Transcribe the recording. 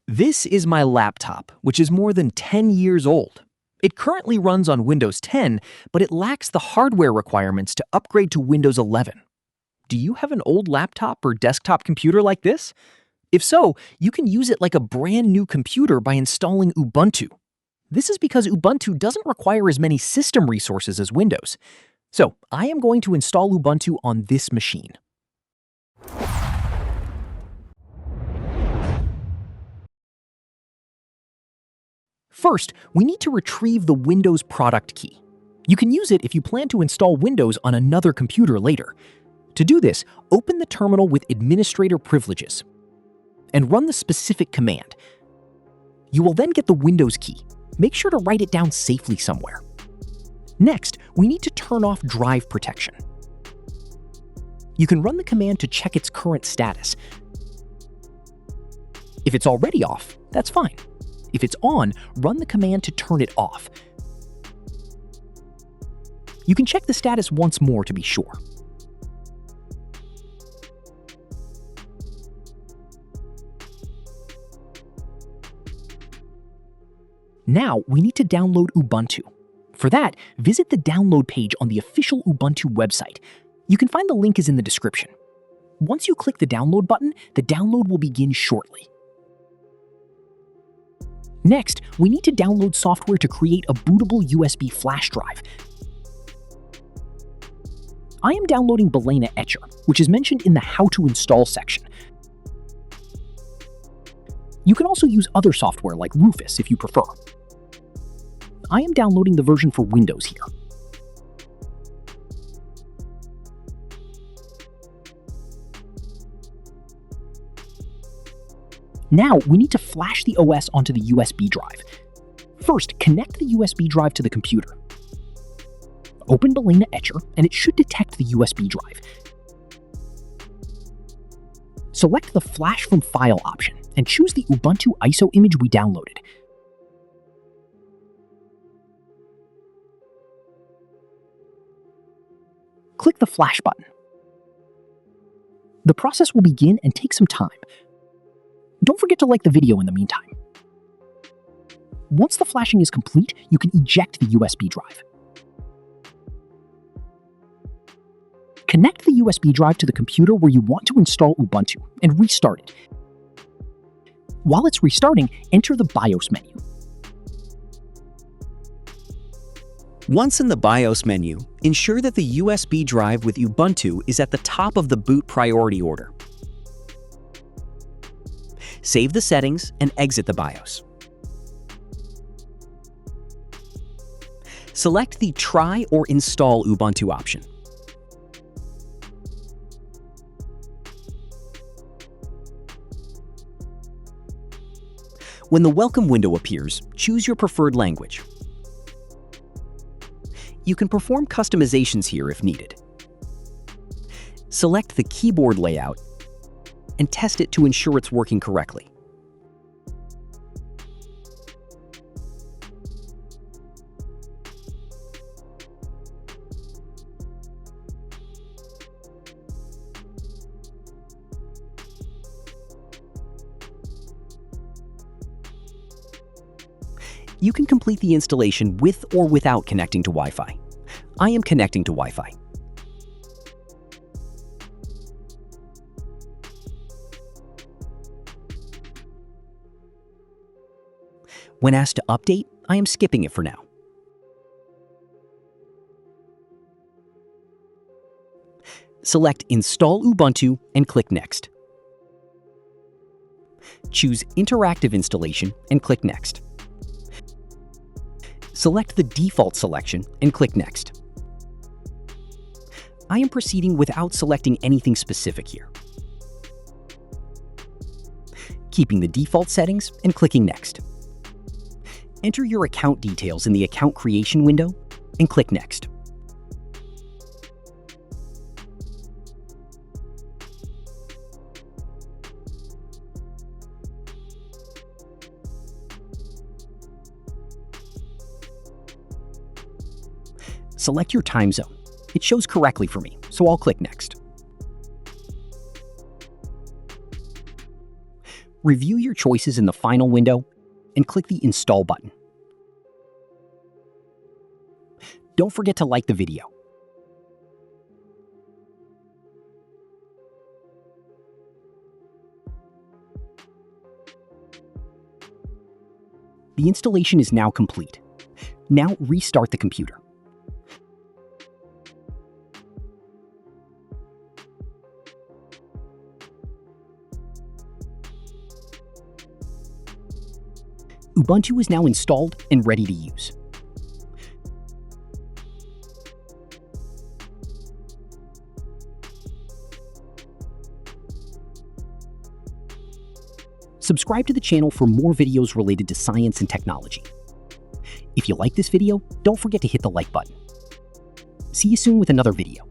This is my laptop, which is more than 10 years old. It currently runs on Windows 10, but it lacks the hardware requirements to upgrade to Windows 11. Do you have an old laptop or desktop computer like this? If so, you can use it like a brand new computer by installing Ubuntu. This is because Ubuntu doesn't require as many system resources as Windows. So I am going to install Ubuntu on this machine. First, we need to retrieve the Windows product key. You can use it if you plan to install Windows on another computer later. To do this, open the terminal with administrator privileges and run the specific command. You will then get the Windows key. Make sure to write it down safely somewhere. Next, we need to turn off drive protection. You can run the command to check its current status. If it's already off, that's fine. If it's on, run the command to turn it off. You can check the status once more to be sure. Now, we need to download Ubuntu. For that, visit the download page on the official Ubuntu website. You can find the link is in the description. Once you click the download button, the download will begin shortly. Next, we need to download software to create a bootable USB flash drive. I am downloading BalenaEtcher, which is mentioned in the How to Install section. You can also use other software like Rufus if you prefer. I am downloading the version for Windows here. Now, we need to flash the OS onto the USB drive. First, connect the USB drive to the computer. Open BalenaEtcher, and it should detect the USB drive. Select the Flash from File option, and choose the Ubuntu ISO image we downloaded. Click the Flash button. The process will begin and take some time. Don't forget to like the video in the meantime. Once the flashing is complete, you can eject the USB drive. Connect the USB drive to the computer where you want to install Ubuntu and restart it. While it's restarting, enter the BIOS menu. Once in the BIOS menu, ensure that the USB drive with Ubuntu is at the top of the boot priority order. Save the settings and exit the BIOS. Select the Try or Install Ubuntu option. When the welcome window appears, choose your preferred language. You can perform customizations here if needed. Select the keyboard layout and test it to ensure it's working correctly. You can complete the installation with or without connecting to Wi-Fi. I am connecting to Wi-Fi. When asked to update, I am skipping it for now. Select Install Ubuntu and click Next. Choose Interactive Installation and click Next. Select the default selection and click Next. I am proceeding without selecting anything specific here. Keeping the default settings and clicking Next. Enter your account details in the Account Creation window and click Next. Select your time zone. It shows correctly for me, so I'll click Next. Review your choices in the final window and click the Install button. Don't forget to like the video. The installation is now complete. Now restart the computer. Ubuntu is now installed and ready to use. Subscribe to the channel for more videos related to science and technology. If you like this video, don't forget to hit the like button. See you soon with another video.